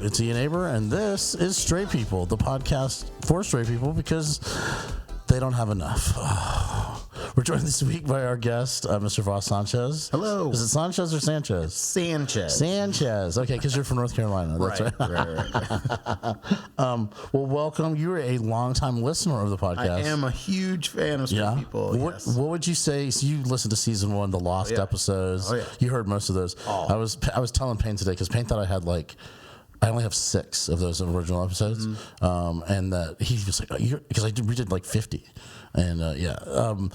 it's Ian Aber, and this is Straight People, the podcast for straight people because they don't have enough. We're joined this week by our guest, Mr. Vas Sanchez. Hello. Is it Sanchez or Sanchez? Sanchez. Okay, because you're from North Carolina. That's right. Well, welcome. You are a longtime listener of the podcast. I am a huge fan of Straight People. What would you say? So you listened to season 1, the Lost episodes. Oh, yeah. You heard most of those. I was telling Payne today because Payne thought I had I only have 6 of those original episodes, and that he was like, because we did 50, and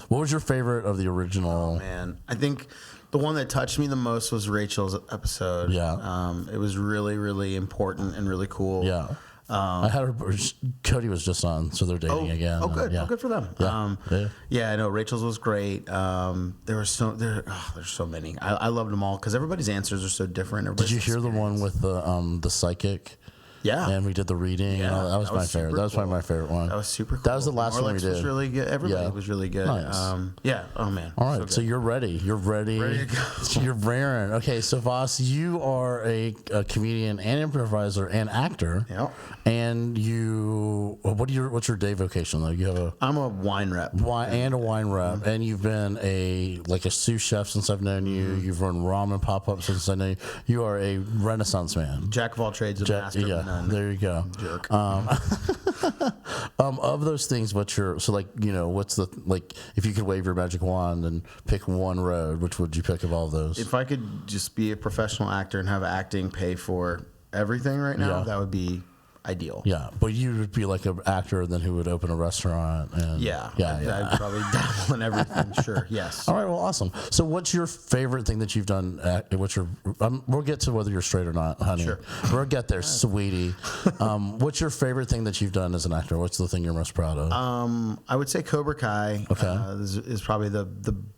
what was your favorite of the original? Oh, man, I think the one that touched me the most was Rachel's episode. Yeah, it was really, really important and really cool. Yeah. I had Cody was just on, so they're dating again. Oh, good. Yeah. Oh, good for them. I know Rachel's was great. There's so many. I loved them all because everybody's answers are so different. Did you hear the one with the psychic? Yeah, and we did the reading. Yeah, and all, that was my favorite. That was probably my favorite one. That was super cool. That was the last one we did. Was really good. Everybody was really good. Nice. Oh man. All right, so you're ready. You're ready. Ready to go. You're raring. Okay, so Vas, you are a comedian and improviser and actor. Yeah. And what's your day vocation though? I'm a wine rep. And a wine rep, Mm-hmm. and you've been a sous chef since I've known you. Mm-hmm. You've run ramen pop-ups since I know you. You are a Renaissance man. Jack of all trades, and master of none. There you go. Jerk. Of those things, what's the if you could wave your magic wand and pick one road, which would you pick of all of those? If I could just be a professional actor and have acting pay for everything right now, that would be ideal. Yeah, but you would be like an actor then who would open a restaurant. And I'd probably dabble in everything. Sure, yes. All right, well, awesome. So what's your favorite thing that you've done? We'll get to whether you're straight or not, honey. Sure. We'll get there, sweetie. What's your favorite thing that you've done as an actor? What's the thing you're most proud of? I would say Cobra Kai. Okay. Is probably the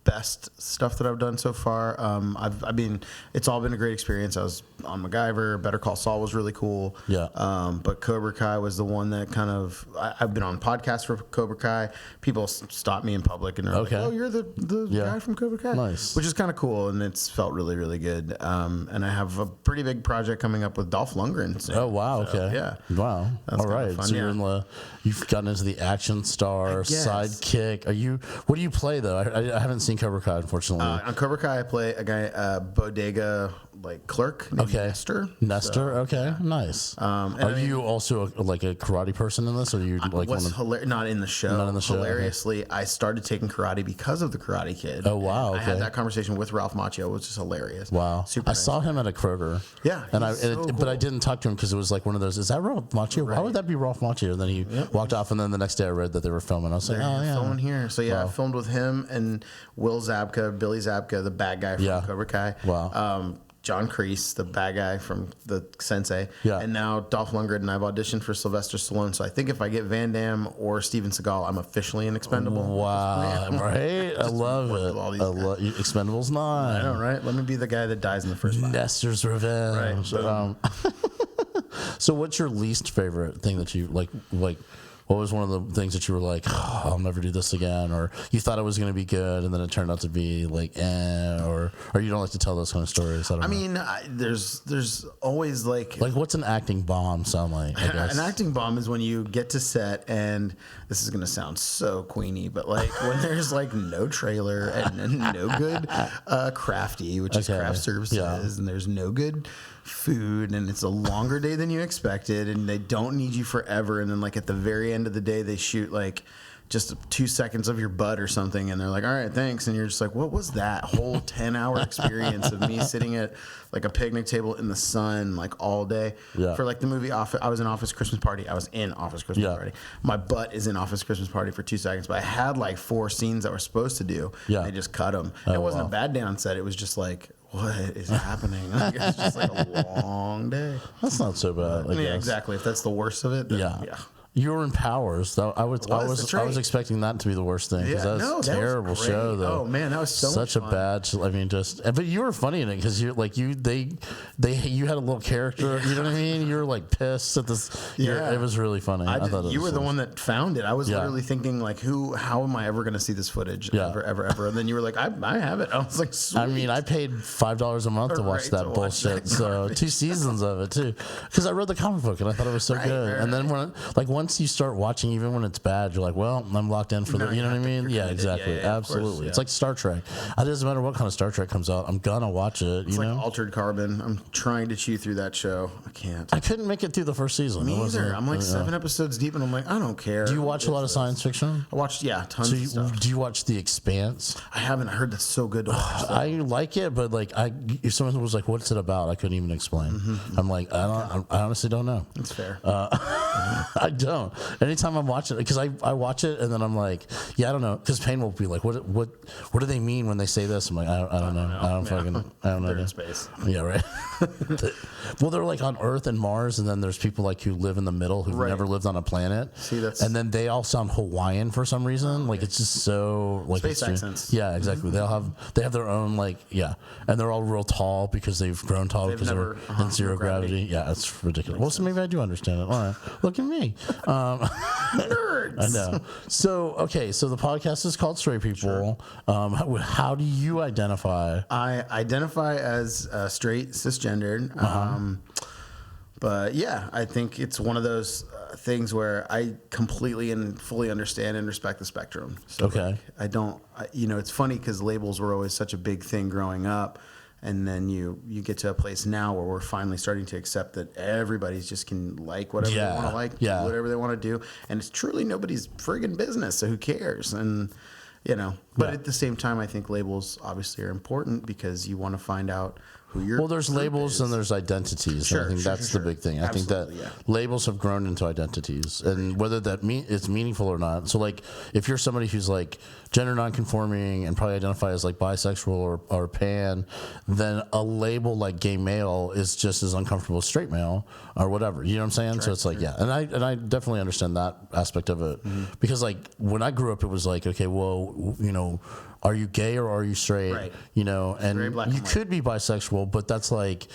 best stuff that I've done so far. It's all been a great experience. I was on MacGyver. Better Call Saul was really cool. Yeah. But Cobra Kai was the one that kind of I've been on podcasts for Cobra Kai. People stop me in public and they're like, "Oh, you're the guy from Cobra Kai," nice, which is kind of cool, and it's felt really, really good. And I have a pretty big project coming up with Dolph Lundgren soon. Oh wow, so, okay, yeah, wow, that's all right. fun, so you've gotten into the action star sidekick. What do you play though? I haven't seen Cobra Kai, unfortunately. On Cobra Kai, I play a guy, bodega clerk named Nestor. Okay, nice. Are you also a karate person in this, or you not in the show? Not in the show. Hilariously, I started taking karate because of the Karate Kid. Oh wow! Okay. I had that conversation with Ralph Macchio, which is hilarious. Wow! Super. I saw him at a Kroger. Yeah, but I didn't talk to him because it was like one of those. Is that Ralph Macchio? Right. Why would that be Ralph Macchio? And then he walked off, and then the next day I read that they were filming. I was like, oh yeah, filming here. So I filmed with him and Billy Zabka, the bad guy from Cobra Kai. Wow. John Kreese, the bad guy from the Sensei. Yeah. And now Dolph Lundgren, and I've auditioned for Sylvester Stallone. So I think if I get Van Damme or Steven Seagal, I'm officially an Expendable. Wow. Right? I love it. Expendables 9. I know, right? Let me be the guy that dies in the first 5. Nestor's Revenge. Right. So what's your least favorite thing that you like what was one of the things that you were like, oh, I'll never do this again, or you thought it was going to be good and then it turned out to be or you don't like to tell those kind of stories? I mean, there's always what's an acting bomb sound like? I guess an acting bomb is when you get to set and this is going to sound so queenie, but when there's no trailer and no good crafty, which is craft services, and there's no good food, and it's a longer day than you expected, and they don't need you forever, and then at the very end of the day they shoot just 2 seconds of your butt or something, and they're like, all right, thanks, and you're just like, what was that whole 10-hour experience of me sitting at a picnic table in the sun all day for the movie Office? I was in Office Christmas Party. Party. My butt is in Office Christmas Party for 2 seconds, but I had 4 scenes that were supposed to do. They just cut them. It wasn't a bad day on set. It was just what is happening? It's just a long day. That's not so bad. Yeah, exactly. If that's the worst of it, then, You were in Powers. I was expecting that to be the worst thing because that's a terrible show. Though. Oh man, that was such a bad. I mean, but you were funny in it because you had a little character. You know what I mean? You were like pissed at this. Yeah, it was really funny. I thought you were the one that found it. I was literally thinking like, how am I ever going to see this footage ever? And then you were like, I have it. I was like, sweet. I mean, I paid $5 a month to watch that bullshit. So 2 seasons of it too, because I read the comic book and I thought it was so good. And then once you start watching, even when it's bad, you're like, well, I'm locked in for you know what I mean? Yeah, exactly. Absolutely. It's like Star Trek. It doesn't matter what kind of Star Trek comes out. I'm gonna watch it. It's like Altered Carbon. I'm trying to chew through that show. I can't. I couldn't make it through the first season. Me either. I'm like 7 episodes deep, and I'm like, I don't care. Do you watch a lot of science fiction? I watched tons of stuff. Do you watch The Expanse? I haven't. I heard that's so good to watch. I like it, but like if someone was like, "What's it about?" I couldn't even explain. I'm like, I honestly don't know. That's fair. I don't. Anytime I'm watching it, because I watch it and then I'm like, I don't know. Because Payne will be like, what do they mean when they say this? I'm like, I don't know. I don't know. They're in space. Yeah, right. Well, they're like on Earth and Mars, and then there's people like who live in the middle who've never lived on a planet. And then they all sound Hawaiian for some reason. Like it's just so like space accents. Yeah, exactly. They have their own and they're all real tall because they've grown tall because they're in zero gravity. Yeah, it's ridiculous. Well, so maybe I do understand it. All right, look at me. Nerds. I know. So the podcast is called Straight People. Sure. How do you identify? I identify as straight, cisgendered. But yeah, I think it's one of those things where I completely and fully understand and respect the spectrum. So it's funny because labels were always such a big thing growing up. And then you get to a place now where we're finally starting to accept that everybody's just can like whatever they want to like, do whatever they want to do. And it's truly nobody's friggin' business, so who cares? And, but at the same time, I think labels obviously are important because you want to find out who you're. Well, there's labels and there's identities. I think that's the big thing. I think that labels have grown into identities, and whether it's meaningful or not. So, like, if you're somebody who's like gender nonconforming and probably identify as like bisexual or pan, then a label like gay male is just as uncomfortable as straight male or whatever. You know what I'm saying? So it's like and I definitely understand that aspect of it because like when I grew up, it was like, okay, well, are you gay or are you straight? Right. And you could be bisexual, but that's like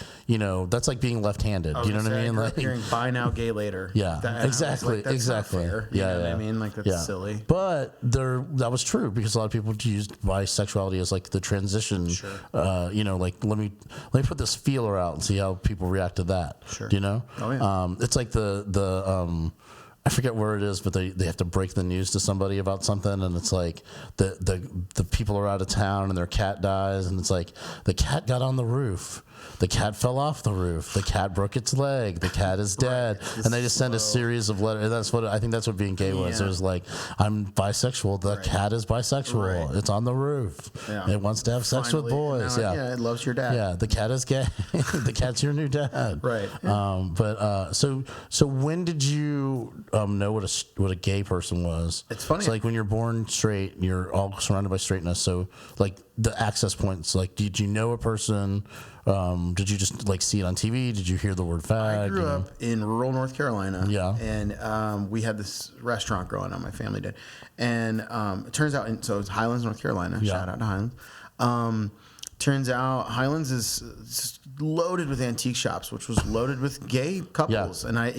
being left-handed. You know what I mean? Like hearing "buy now, gay later." Yeah, exactly. That's not fair. You know what I mean? Like that's silly. But that was true because a lot of people used bisexuality as like the transition. Sure. Like let me put this feeler out and see how people react to that. Sure. Oh yeah. It's like the I forget where it is, but they have to break the news to somebody about something, and it's like the people are out of town and their cat dies, and it's like the cat got on the roof. The cat fell off the roof. The cat broke its leg. The cat is dead. And they just send a series of letters. I think that's what being gay was. It was like, I'm bisexual. The cat is bisexual. It's on the roof. Yeah. It wants to have sex with boys. It loves your dad. Yeah, the cat is gay. The cat's your new dad. Right. So when did you know what a gay person was? It's funny. It's like when you're born straight, you're all surrounded by straightness. So like the access points, like did you know a person? Did you just like see it on TV? Did you hear the word fag? I grew up in rural North Carolina. Yeah. And we had this restaurant growing up. My family did. And it turns out, so it's Highlands, North Carolina. Yeah. Shout out to Highlands. Turns out Highlands is loaded with antique shops, which was loaded with gay couples. Yeah.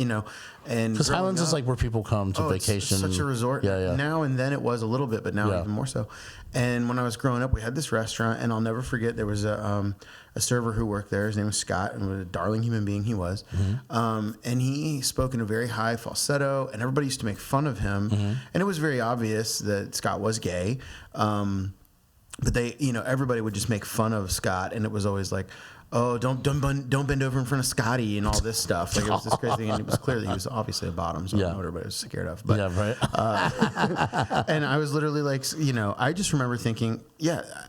And because Highlands is like where people come to vacation. It's such a resort. Yeah. Now and then it was a little bit, but now even more so. And when I was growing up, we had this restaurant, and I'll never forget there was a server who worked there. His name was Scott, and what a darling human being he was. Mm-hmm. And he spoke in a very high falsetto, and everybody used to make fun of him. Mm-hmm. And it was very obvious that Scott was gay. But they, everybody would just make fun of Scott, and it was always like, oh, don't bend over in front of Scotty and all this stuff. Like it was this crazy thing, and it was clear that he was obviously a bottom, so I don't know what everybody was scared of. But, right. And I was literally like, I just remember thinking,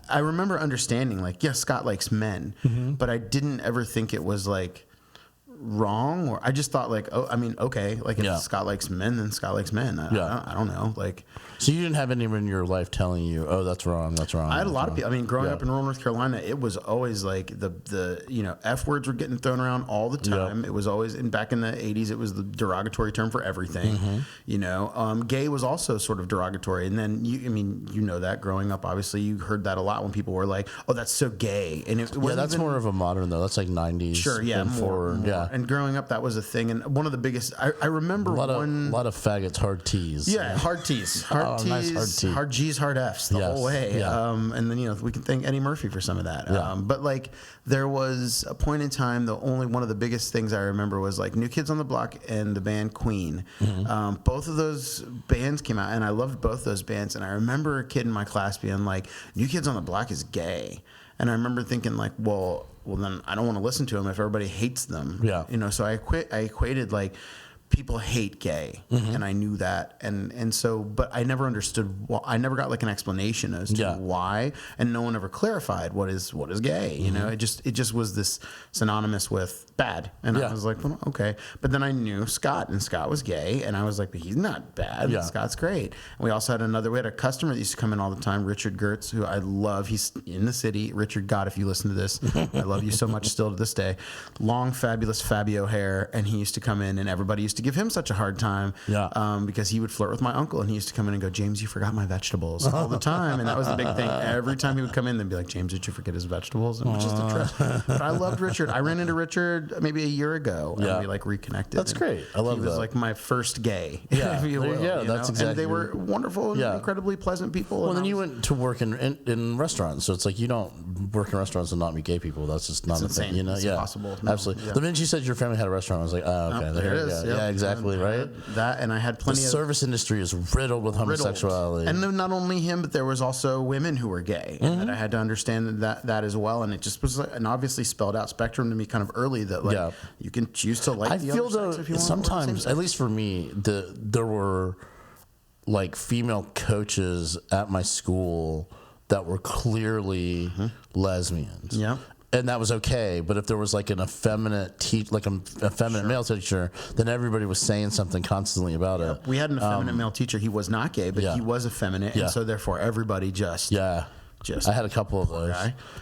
I remember understanding like, Scott likes men, but I didn't ever think it was like wrong, or I just thought like, oh, I mean, okay, like if Yeah. Scott likes men, then Scott likes men. I don't know. Like, So you didn't have anyone in your life telling you, oh, that's wrong, that's wrong. I had a lot of that's people. I mean, growing Yeah. up in rural North Carolina, it was always like the F words were getting thrown around all the time. Yep. It was always, and back in the 80s, it was the derogatory term for everything. Gay was also sort of derogatory. And then you know that growing up, obviously you heard that a lot when people were like, oh, that's so gay. And it wasn't that's even, more of a modern though. That's like 90s. sure, yeah, and more, forward. more. Yeah. And growing up, that was a thing. And one of the biggest, I remember A lot of faggots, hard T's. yeah, hard T's, hard T's, nice hard T. hard G's, hard F's the Yes, whole way. yeah. And then we can thank Eddie Murphy for some of that. Yeah. But like there was a point in time, one of the biggest things I remember was like New Kids on the Block and the band Queen. Mm-hmm. Both of those bands came out, and I loved both those bands. And I remember a kid in my class being like, "New Kids on the Block is gay," and I remember thinking like, well, then I don't want to listen to them if everybody hates them. Yeah. So I equated like people hate gay, and I knew that, and so, but I never understood. I never got like an explanation as to why, and no one ever clarified what is gay. It just was this synonymous with bad, and I was like, well, okay. But then I knew Scott, and Scott was gay, and I was like, but he's not bad. Yeah. Scott's great. And we also we had a customer that used to come in all the time, Richard Gertz, who I love. He's in the city. Richard, God, if you listen to this, I love you so much still to this day. Long, fabulous Fabio hair, and he used to come in, and everybody used to give him such a hard time because he would flirt with my uncle, and he used to come in and go, James, you forgot my vegetables all the time. And that was the big thing. Every time he would come in, they'd be like, James, did you forget his vegetables? And it was just a trip. But I loved Richard. I ran into Richard maybe a year ago, and we like reconnected. That's great. I love that. He was like my first gay. Yeah. If you will, That's exactly. And they were wonderful and incredibly pleasant people. Well, then you went to work in restaurants, so it's like you don't work in restaurants and not meet gay people. That's just not a thing, It's impossible. Absolutely. The minute you said your family had a restaurant, I was like, oh, okay, there it is. Yeah, exactly, right. That, and I had plenty the of service industry is riddled with homosexuality. And then not only him, but there was also women who were gay, and that I had to understand that as well. And it just was an obviously spelled out spectrum to me kind of early that like you can choose to like the other sex if you want. Sometimes, at least for me, there were like female coaches at my school that were clearly lesbians. Yeah. And that was okay, but if there was like an effeminate effeminate male teacher, then everybody was saying something constantly about it. We had an effeminate male teacher. He was not gay, but he was effeminate, and so therefore everybody just I had a couple of those,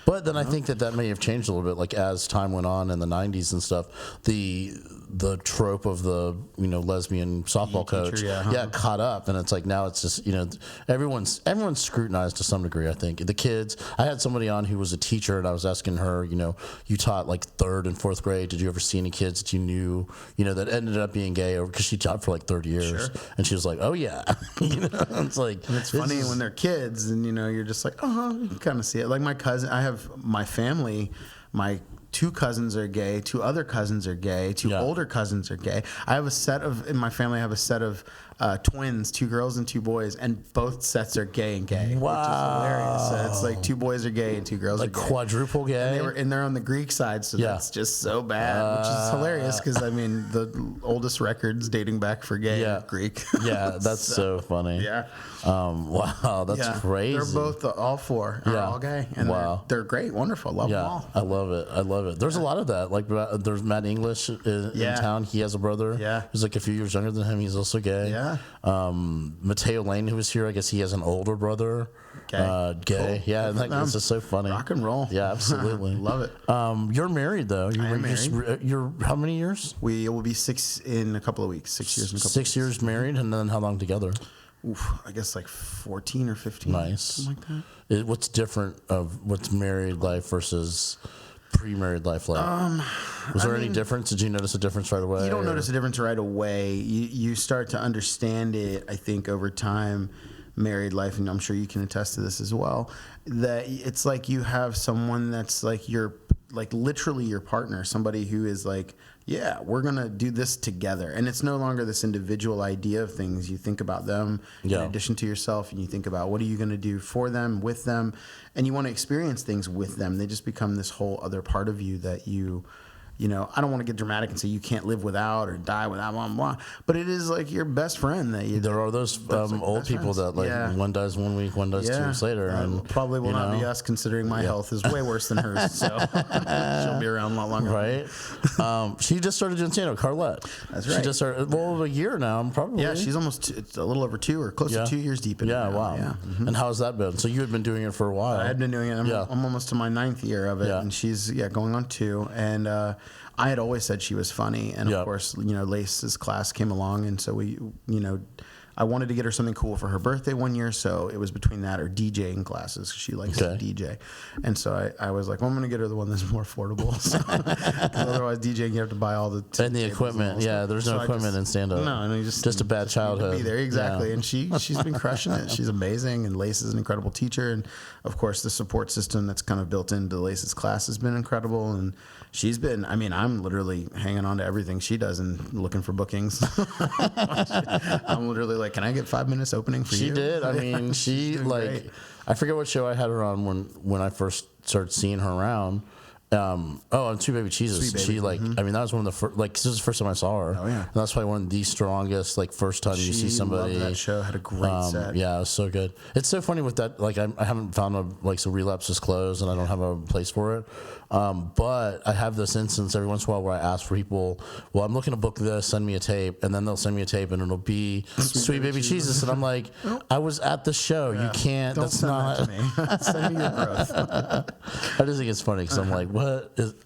but then I think that may have changed a little bit. Like as time went on in the '90s and stuff, the trope of the lesbian softball coach caught up, and it's like now it's just everyone's scrutinized to some degree. I think the kids. I had somebody on who was a teacher, and I was asking her, you taught like 3rd and 4th grade. Did you ever see any kids that you knew, that ended up being gay, or because she taught for like 30 years, and she was like, oh yeah, it's like and it's funny when they're kids, and you're just like, you can kind of see it. Like my cousin, I have my family, my 2 cousins are gay, 2 other cousins are gay, 2 older cousins are gay. I have a set of, in my family, I have a set of twins, 2 girls and 2 boys, and both sets are gay and gay. Wow. Which is hilarious. So it's like 2 boys are gay and 2 girls are gay. Like quadruple gay? And they're on the Greek side, so that's just so bad, which is hilarious because, I mean, the oldest records dating back for gay are Greek. Yeah, that's so funny. Yeah. Wow, that's crazy. They're both, all 4 are all gay. And they're great, wonderful. Love them all. I love it. There's a lot of that. Like there's Matt English in town. He has a brother who's like a few years younger than him. He's also gay. Yeah. Mateo Lane, who was here, I guess he has an older brother. Gay. Cool. Yeah, I think this is so funny. Rock and roll. Yeah, absolutely. Love it. You're married though. I am married. You're how many years? We will be 6 in a couple of weeks. 6 years in a couple. 6 years married, and then how long together? I guess like 14 or 15. Nice. Something like that. What's different of what's married life versus pre-married life like? Was there any difference? Did you notice a difference right away? You don't notice a difference right away. You start to understand it, I think, over time. Married life, and I'm sure you can attest to this as well, that it's like you have someone that's like literally your partner, somebody who is like, yeah, we're gonna do this together, and it's no longer this individual idea of things. You think about them in addition to yourself, and you think about what are you gonna do for them, with them, and you want to experience things with them. They just become this whole other part of you that you you know, I don't want to get dramatic and say you can't live without or die without, blah, blah, blah. But it is like your best friend that you. There are those like old people friends. That one dies 1 week, one dies 2 weeks later, and probably will not be us, considering my health is way worse than hers. So she'll be around a lot longer, right? She just started doing stand-up, Carlette. That's right. She just started a year now, probably. Yeah, she's almost it's a little over 2 or close to 2 years deep in it. Yeah, wow. Yeah. Mm-hmm. And how's that been? So you had been doing it for a while. I had been doing it. I'm almost to my 9th year of it, and she's going on 2. And I had always said she was funny, and of course, you know, Lace's class came along, and so we, you know, I wanted to get her something cool for her birthday one year, so it was between that or DJing classes. She likes to DJ, and so I was like, well, I'm going to get her the one that's more affordable. Because otherwise, DJing, you have to buy all the and the equipment. There's no equipment in stand up. No, and just a bad childhood. Be there exactly, and she's been crushing it. She's amazing, and Lace is an incredible teacher, and of course, the support system that's kind of built into Lace's class has been incredible, and she's been. I mean, I'm literally hanging on to everything she does and looking for bookings. I'm literally like, can I get 5 minutes opening for you? She did. I mean, she like, great. I forget what show I had her on when I first started seeing her around. On Sweet Baby Jesus. Sweet Baby. She like, I mean, that was one of the first, like, this was the first time I saw her. Oh yeah. And that's probably one of the strongest, like, first time you see somebody. Loved that show. Had a great set. Yeah, it was so good. It's so funny with that. Like, I haven't found so Relapse is closed and I don't have a place for it. But I have this instance every once in a while where I ask for people, well, I'm looking to book this, send me a tape, and then they'll send me a tape and it'll be Sweet Baby Jesus. And I'm like, I was at the show. Yeah. You can't. Don't that's send not. That to me. Send me your growth. I just think it's funny because I'm like,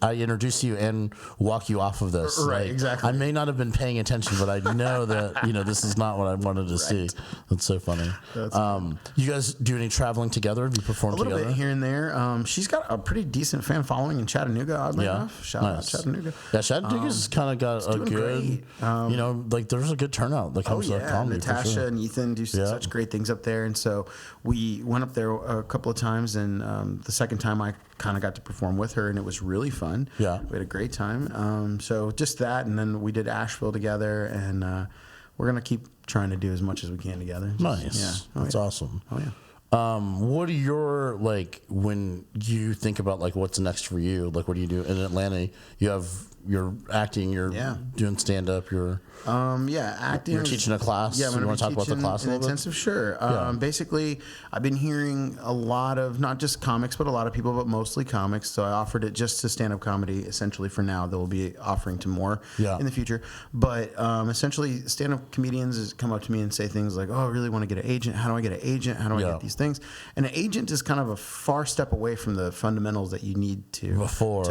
I introduce you and walk you off of this. Right, like, exactly. I may not have been paying attention, but I know that, you know, this is not what I wanted to see. That's so funny. You guys do any traveling together? Have you performed together? A little bit here and there. She's got a pretty decent fan following in Chattanooga, oddly enough. Shout out Chattanooga. Yeah, Chattanooga's kind of got a good, you know, like there's a good turnout that comes to comedy. Natasha and Ethan do such great things up there. And so we went up there a couple of times, and the second time I kind of got to perform with her, and it was really fun. Yeah. We had a great time. So just that, and then we did Asheville together, and we're going to keep trying to do as much as we can together. Nice. That's awesome. Oh, yeah. What are your, like, when you think about, like, what's next for you? Like, what do you do in Atlanta? You're acting, you're doing stand-up, acting. You're teaching a class. Yeah, you want to talk about the class a little bit? Intensive, sure. Basically, I've been hearing a lot of, not just comics, but a lot of people, but mostly comics. So I offered it just to stand-up comedy, essentially, for now. They'll be offering to more in the future. But essentially, stand-up comedians come up to me and say things like, oh, I really want to get an agent. How do I get an agent? How do I get these things? And an agent is kind of a far step away from the fundamentals that you need to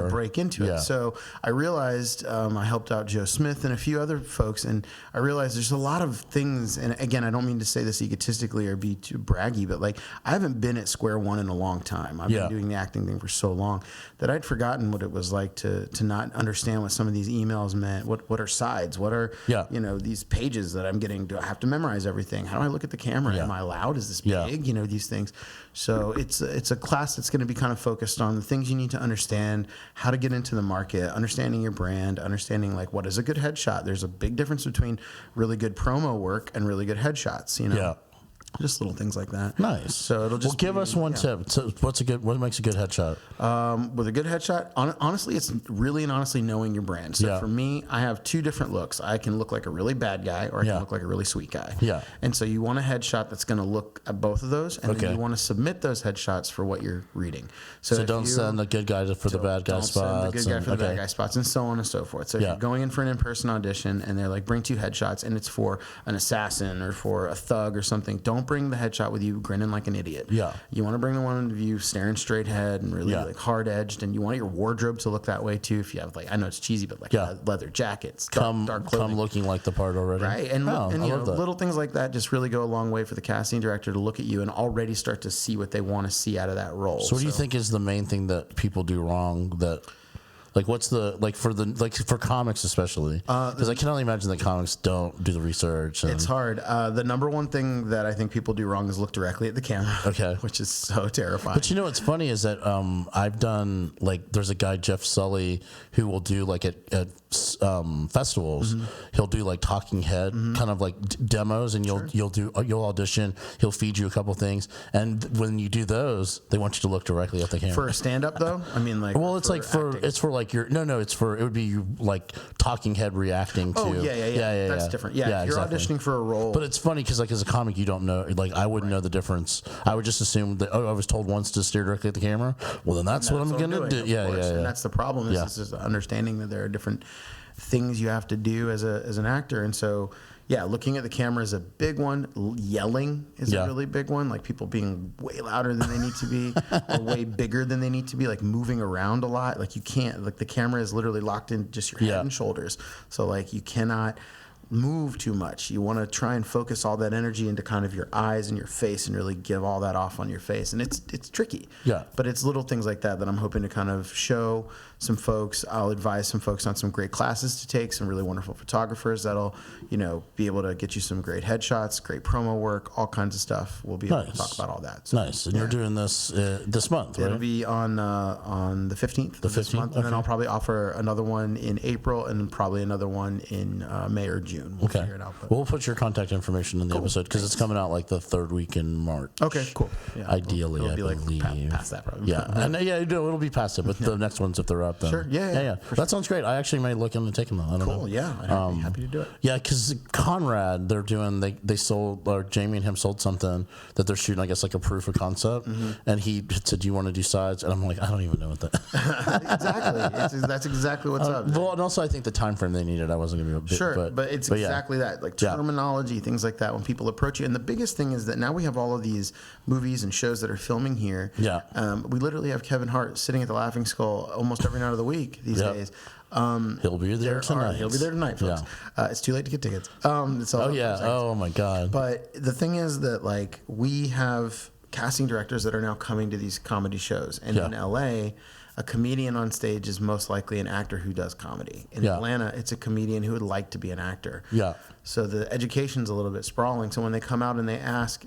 break into it. So I realized I helped out Joe Smith and a few other folks, and I realized there's a lot of things, and again, I don't mean to say this egotistically or be too braggy, but like I haven't been at square one in a long time. I've been doing the acting thing for so long that I'd forgotten what it was like to not understand what some of these emails meant. What are sides? What are you know, these pages that I'm getting? Do I have to memorize everything? How do I look at the camera? Am I loud? Is this big? You know, these things. So it's a class that's going to be kind of focused on the things you need to understand, how to get into the market, understanding your brand, understanding like what is a good headshot. There's a big difference between really good promo work and really good headshots, you know. Just little things like that. Nice. So it'll just give us one tip. So what makes a good headshot? With a good headshot, honestly, it's really and honestly knowing your brand. So for me, I have two different looks. I can look like a really bad guy, or I can look like a really sweet guy. Yeah. And so you want a headshot that's going to look at both of those, and then you want to submit those headshots for what you're reading. So don't send the good guy for the bad guy spots. Don't send the good guy for the bad guy spots, and so on and so forth. So if you're going in for an in-person audition, and they're like, bring 2 headshots, and it's for an assassin or for a thug or something, don't bring the headshot with you grinning like an idiot. Yeah. You want to bring the one of you staring straight ahead and really like hard edged, and you want your wardrobe to look that way too. If you have like, I know it's cheesy, but like leather jackets, dark clothing. Come looking like the part already. Right. And, and you know, little things like that just really go a long way for the casting director to look at you and already start to see what they want to see out of that role. So what do you think is the main thing that people do wrong that... Like, what's the, like, for comics especially? Because I can only imagine that comics don't do the research. It's hard. The number one thing that I think people do wrong is look directly at the camera. Okay. Which is so terrifying. But you know what's funny is that I've done, like, there's a guy, Jeff Sully, who will do, like, at festivals, he'll do like talking head kind of like demos, and you'll audition. He'll feed you a couple things, and when you do those, they want you to look directly at the camera. For a stand-up though, I mean, like, well, it's like it's for like your it would be you like talking head reacting to. Oh yeah. That's different. Yeah, if you're auditioning for a role. But it's funny because like as a comic, you don't know. Like I wouldn't know the difference. I would just assume that I was told once to stare directly at the camera. Well, then that's what I'm gonna do. Yeah. And that's the problem. Is just understanding that there are different things you have to do as an actor, and so. Yeah, looking at the camera is a big one. Yelling is a really big one. Like people being way louder than they need to be, or way bigger than they need to be. Like moving around a lot. Like you can't. Like the camera is literally locked in just your head and shoulders. So like you cannot move too much. You want to try and focus all that energy into kind of your eyes and your face, and really give all that off on your face. And it's tricky. Yeah. But it's little things like that I'm hoping to kind of show some folks. I'll advise some folks on some great classes to take, some really wonderful photographers that'll, be able to get you some great headshots, great promo work, all kinds of stuff. We'll be able to talk about all that. So, nice. And you're doing this this month, right? It'll be on the 15th of this month, and then I'll probably offer another one in April, and then probably another one in May or June. We'll figure it out. But. We'll put your contact information in the episode because it's coming out like the third week in March. Okay, cool. Yeah, ideally, it'll be I believe. Like past that probably. Yeah, and it'll be past it, but the next ones if they're up, then sure. Yeah. That sounds great. I actually may look into taking them. I don't know. Cool. Yeah, I'd be happy to do it. Yeah, because Conrad, they're doing. They sold, or Jamie and him sold something that they're shooting. I guess like a proof of concept, and he said, "Do you want to do sides?" And I'm like, I don't even know what that. Exactly. That's exactly what's up. Well, and also I think the time frame they needed, I wasn't going to be sure, but it's exactly that, like terminology, things like that. When people approach you, and the biggest thing is that now we have all of these movies and shows that are filming here. Yeah, we literally have Kevin Hart sitting at the Laughing Skull almost every night of the week these days. He'll be there tonight. He'll be there tonight, folks. Yeah. It's too late to get tickets. Oh my God. But the thing is that like we have casting directors that are now coming to these comedy shows, and in LA, a comedian on stage is most likely an actor who does comedy. In Atlanta, it's a comedian who would like to be an actor. Yeah. So the education's a little bit sprawling. So when they come out and they ask,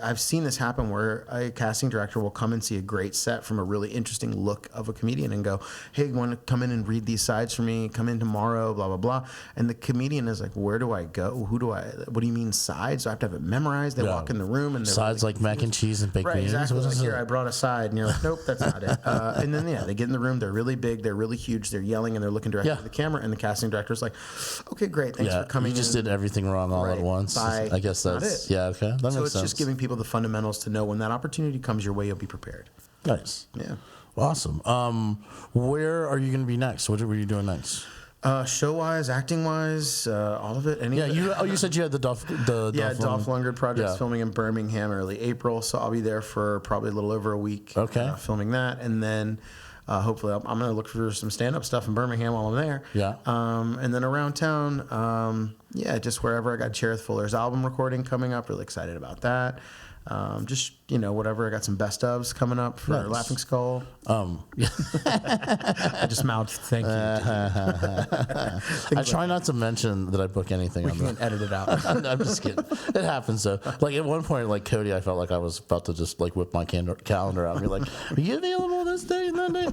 I've seen this happen where a casting director will come and see a great set from a really interesting look of a comedian and go, "Hey, you want to come in and read these sides for me? Come in tomorrow, blah, blah, blah." And the comedian is like, "Where do I go? What do you mean sides? Do I have to have it memorized?" They walk in the room and they're sides like mac and cheese and baked beans. Exactly. Like, here, I brought a side. And you're like, "Nope, that's not it." And then, they get in the room. They're really big. They're really huge. They're yelling and they're looking directly at the camera. And the casting director's like, "Okay, great. Thanks for coming in." You just did everything wrong all at once. Bye. I guess that's, okay. That makes sense. So it's just giving people the fundamentals to know when that opportunity comes your way, you'll be prepared. Nice. Yeah. Awesome. Where are you going to be next? What were you doing next? Show-wise, acting-wise, all of it. You said you had the Dolph Lundgren project's filming in Birmingham early April, so I'll be there for probably a little over a week. Okay. Filming that, and then hopefully I'm going to look for some stand-up stuff in Birmingham while I'm there. Yeah. And then around town, just wherever. I got Cherith Fuller's album recording coming up. Really excited about that. Just whatever. I got some best ofs coming up for Laughing Skull. I just mouthed thank you. I try not to mention that I book anything. We can edit it out. I'm just kidding. It happens though. Like at one point, like Cody, I felt like I was about to just like whip my calendar out and be like, "Are you available this day and that day?"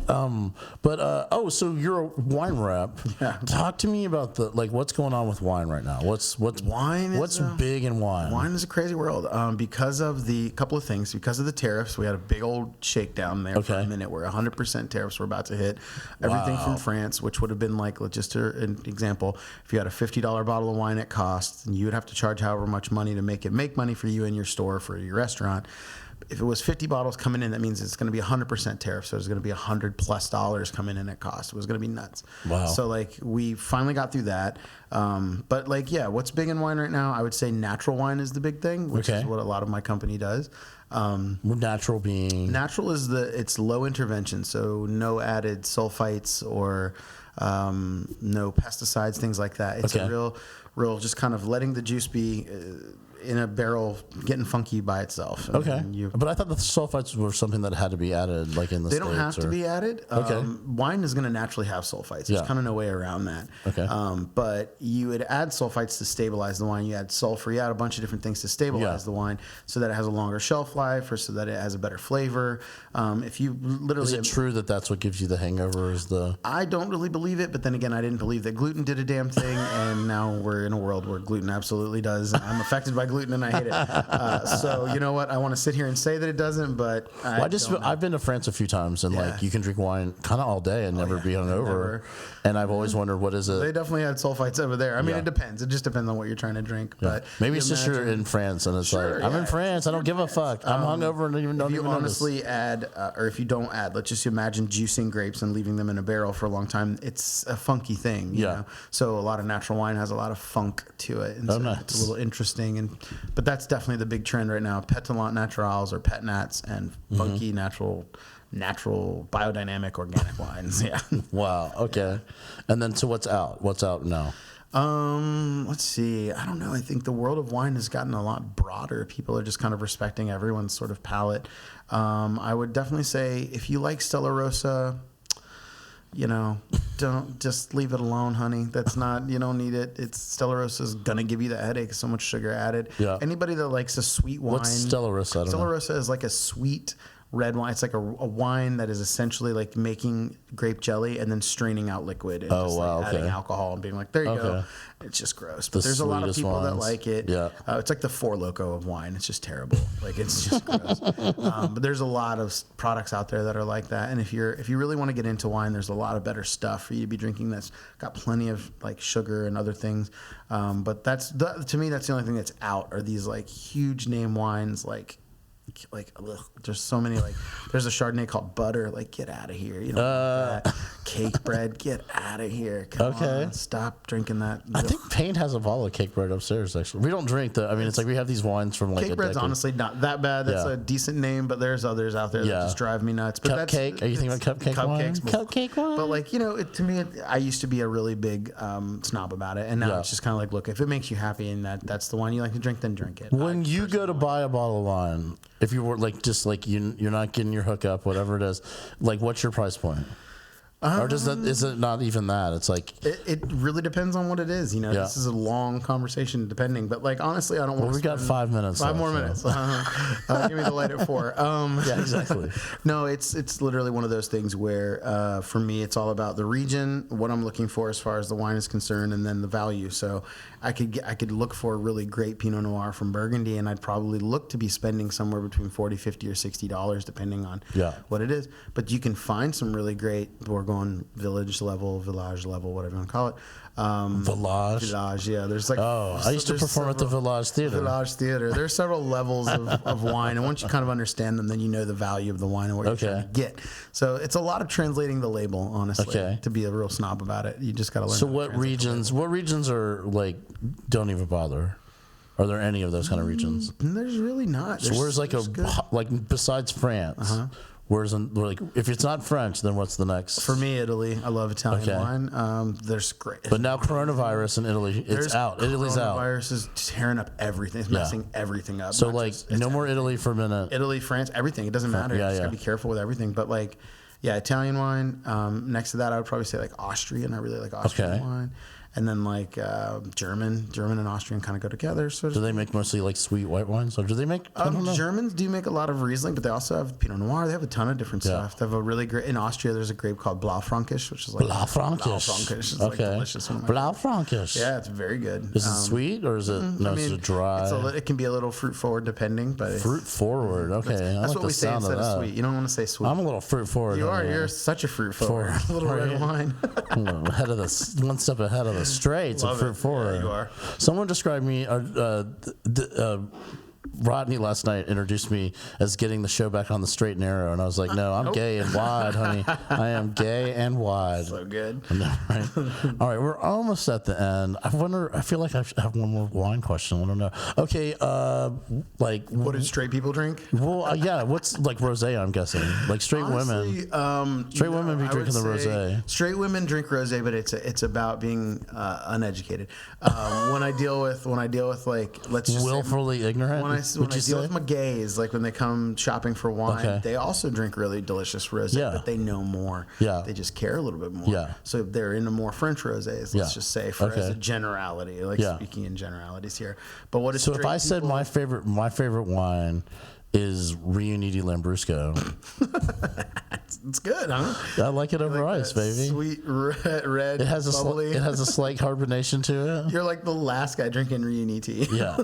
So you're a wine rep. Yeah. Talk to me about what's going on with wine right now. What's wine? What's big in wine? Wine is a crazy world. Because of the couple of things. Because of the tariffs, we had a big old shakedown there for a minute where 100% tariffs were about to hit. Everything from France, which would have been like, just an example, if you had a $50 bottle of wine at cost, and you would have to charge however much money to make money for you in your store, for your restaurant. If it was 50 bottles coming in, that means it's going to be 100% tariff. So it's going to be $100+ coming in at cost. It was going to be nuts. Wow. So we finally got through that. But what's big in wine right now? I would say natural wine is the big thing, which is what a lot of my company does. Natural is it's low intervention. So no added sulfites or no pesticides, things like that. It's a real just kind of letting the juice be in a barrel getting funky by itself. Okay. But I thought the sulfites were something that had to be added, like in the States. They don't have to be added. Okay. Wine is going to naturally have sulfites. There's kind of no way around that. Okay. But you would add sulfites to stabilize the wine. You add sulfur. You add a bunch of different things to stabilize the wine so that it has a longer shelf life or so that it has a better flavor. If you literally... Is it true that that's what gives you the hangover? I don't really believe it, but then again, I didn't believe that gluten did a damn thing, and now we're in a world where gluten absolutely does. I'm affected by gluten, and I hate it. So you know what? I want to sit here and say that it doesn't, but I've been to France a few times, and like you can drink wine kind of all day and never be hungover. And I've always wondered, what is it? They definitely had sulfites over there. I mean, it depends. It just depends on what you're trying to drink. But maybe it's just you're in France, and it's like, I'm in France. I don't give a fuck. I'm hungover and don't even If you honestly add, or if you don't add, let's just imagine juicing grapes and leaving them in a barrel for a long time. It's a funky thing. You know? So a lot of natural wine has a lot of funk to it. And so it's a little interesting. But that's definitely the big trend right now. Pétillant naturals or pet nats and funky natural biodynamic organic wines. Yeah. Wow. Okay. And then so what's out? What's out now? Let's see. I don't know. I think the world of wine has gotten a lot broader. People are just kind of respecting everyone's sort of palate. I would definitely say if you like Stella Rosa, don't just leave it alone, honey. That's not, you don't need it. Stella Rosa is going to give you that headache. So much sugar added. Yeah. Anybody that likes a sweet wine. What's Stella Rosa? Stella Rosa is like a sweet red wine. It's like a wine that is essentially like making grape jelly and then straining out liquid and adding alcohol and being like, there you go. It's just gross. But there's a lot of people that like it. Yeah. It's like the Four Loko of wine. It's just terrible. Like it's just gross. But there's a lot of products out there that are like that. And if you really want to get into wine, there's a lot of better stuff for you to be drinking that's got plenty of like sugar and other things. But to me, that's the only thing that's out are these like huge name wines there's so many there's a Chardonnay called Butter, get out of here, Cake Bread, get out of here, come on, stop drinking that. I think Paint has a bottle of Cake Bread upstairs. Actually, we don't drink it's like we have these wines from Cake Bread's honestly not that bad. That's a decent name, but there's others out there that just drive me nuts. But Cupcake, are you thinking about cupcake wine? Cupcake wine, but to me, I used to be a really big snob about it, and now it's just kind of like, look, if it makes you happy and that's the wine you like to drink, then drink it. When you go to buy a bottle of wine, if you were you're not getting your hookup, whatever it is, what's your price point? Or is it not even that? It's like it really depends on what it is. This is a long conversation, depending. But honestly, I don't want. Well, we got 5 minutes. 5 more minutes. Give me the light at 4. Yeah, exactly. No, it's literally one of those things where for me, it's all about the region, what I'm looking for as far as the wine is concerned, and then the value. So I could look for a really great Pinot Noir from Burgundy, and I'd probably look to be spending somewhere between $40, $50, or $60, depending on what it is. But you can find some really great Bourgogne village level, whatever you want to call it. Village, yeah. There's I used to perform at the Village Theater. There's several levels of wine, and once you kind of understand them, then you know the value of the wine and what you're trying to get. So it's a lot of translating the label, honestly, to be a real snob about it. You just got to learn. So what regions are don't even bother? Are there any of those kind of regions? There's really not. So where's besides France? Whereas, if it's not French, then what's the next? For me, Italy. I love Italian wine. There's great. But now coronavirus in Italy, it's out. Italy's out. Coronavirus is tearing up everything. It's messing everything up. So, no more Italy for a minute. Italy, France, everything. It doesn't matter. You just got to be careful with everything. But, Italian wine. Next to that, I would probably say, Austrian. I really like Austrian wine. And then German and Austrian kind of go together. So do they make mostly sweet white wines, or do they make? Germans do make a lot of Riesling, but they also have Pinot Noir. They have a ton of different stuff. They have a really great. In Austria, there's a grape called Blaufränkisch, which is Blaufränkisch. It's delicious. Blaufränkisch. Yeah, it's very good. Is it sweet or is it is it dry? It can be a little fruit forward depending, but fruit forward. Okay, that's what we say instead of sweet. You don't want to say sweet. I'm a little fruit forward. You are. You're such a fruit forward. A little red wine. One step ahead of the straights. Fruit forward. Yeah, you are. Someone described me Rodney last night introduced me as getting the show back on the straight and narrow, and I was like, no, I'm gay and wide, honey. I am gay and wide. So good. Right? All right, we're almost at the end. I feel like I have one more wine question. I don't know. Okay, like what do straight people drink? Well, yeah, what's like rosé? I'm guessing like straight Honestly, women. Straight women be drinking the rosé. Straight women drink rosé, but it's about being uneducated. When I deal with like let's just willfully ignorant. When I deal with my gays, like when they come shopping for wine, they also drink really delicious rosé, but they know more. Yeah, they just care a little bit more. Yeah, so they're into more French rosés. Let's just say as a generality, like speaking in generalities here. But what is so if I said my favorite wine is Riunite Lambrusco. It's good, huh? I like it over ice, baby. Sweet red. It has bubbly. it has a slight carbonation to it. You're like the last guy drinking Riunite. Yeah,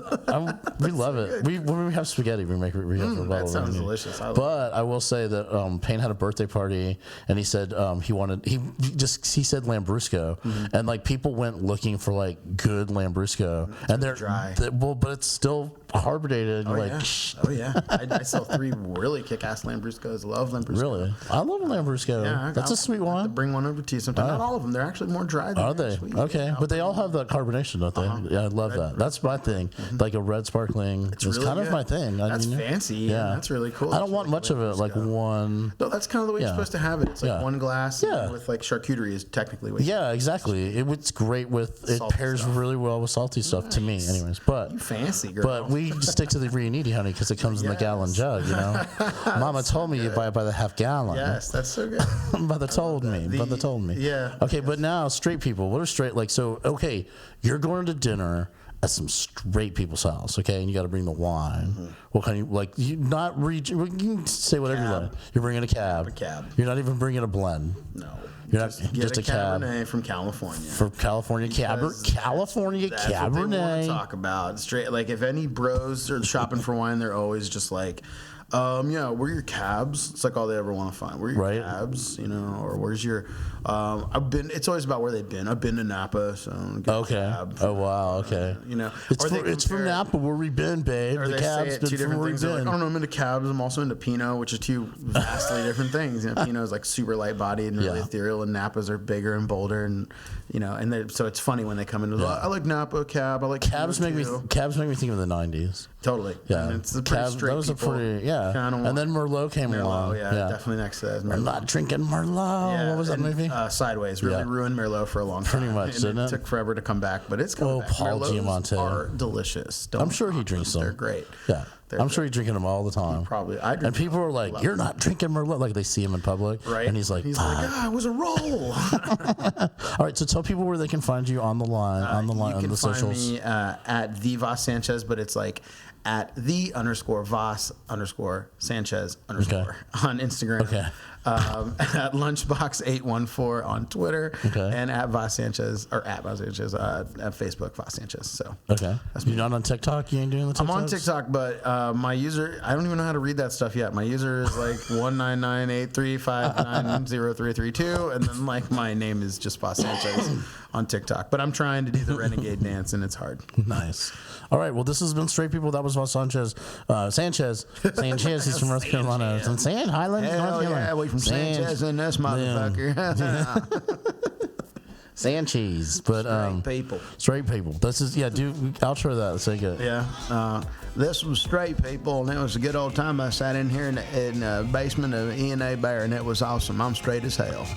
we love it. When we have spaghetti, we have a bottle. That sounds delicious. But I will say that Payne had a birthday party, and he said he said Lambrusco, and like people went looking for like good Lambrusco, and they're dry. But it's still carbonated. Oh yeah. I sell 3 really kick-ass Lambruscos. Love Lambrusco. Really? I love a Lambrusco. Yeah, that's a sweet one. Bring one over to you sometime. Not all of them. They're actually more dry than they? Sweet. Okay. But they all have that carbonation, don't they? Yeah, I love that. That's my thing. Like a red sparkling. It's really kind of my thing. That's fancy. Yeah. That's really cool. I don't want much of it. Like one. No, that's kind of the way you're supposed to have it. It's like one glass with like charcuterie is technically what exactly. It's great with, it pairs really well with salty stuff to me anyways. But you fancy, girl. But we stick to the Riunite, honey, because it comes in the gallon jug, you know? Mama told me you buy it by the half gallon. Yes, that's so good. Mother told me. Yeah. Okay, but now straight people. What are straight like? So okay, you're going to dinner at some straight people's house, okay, and you got to bring the wine. What kind of like you not reach? You can say whatever you like. You're bringing a cab. You're not even bringing a blend. No. You're not just a Cabernet from California. From California Cabernet. That's what they want to talk about. Straight like if any bros are shopping for wine, they're always just like, where are your cabs? It's like all they ever want to find. Where are your cabs? You know, or where's your? It's always about where they've been. I've been to Napa, so get a cab. Oh wow. Okay. You know, it's from Napa where we've been, babe. Or the they cab's say it been two from different where things. we've They're been. like, oh no, I'm into cabs. I'm also into Pinot, which are 2 vastly different things. You know, Pinot is like super light bodied and really ethereal, and Napas are bigger and bolder, and you know, and so it's funny when they come into. I like Napa cab. I like cabs. Make me think of the '90s. Totally. Yeah. And it's a pretty straight And then Merlot came along. Yeah, definitely next to that. I'm not drinking Merlot. Yeah, what was that movie? Sideways. Really ruined Merlot for a long time. Pretty much, didn't it? It took forever to come back, but it's coming back. Paul Merlots Giamatti. are delicious. I'm sure he drinks them. They're great. Yeah. I'm sure he's drinking them all the time. Probably. And people are like, "You're not drinking Merlot." Like they see him in public, right? And he's like, it was a roll. All right, so tell people where they can find you on the line, on the socials. You can find me at the Vas Sanchez, but it's like at the _Vas _Sanchez _ on Instagram. Okay. At Lunchbox814 on Twitter, and at Vas Sanchez at Facebook, Vas Sanchez. So you're not on TikTok. You ain't doing the TikToks? I'm on TikTok, but my user, I don't even know how to read that stuff yet. My user is like 19983590332, and then like my name is just Vas Sanchez on TikTok. But I'm trying to do the renegade dance, and it's hard. Nice. All right. Well, this has been Straight People. That was Vas Sanchez. Sanchez. He's from North Carolina. From Highlands, North Carolina. Yeah, we from Sanchez and this motherfucker. Sanchez, but straight people. This is do outro that. Say good. Yeah, this was Straight People, and it was a good old time. I sat in here in the basement of E&A Bear, and it was awesome. I'm straight as hell.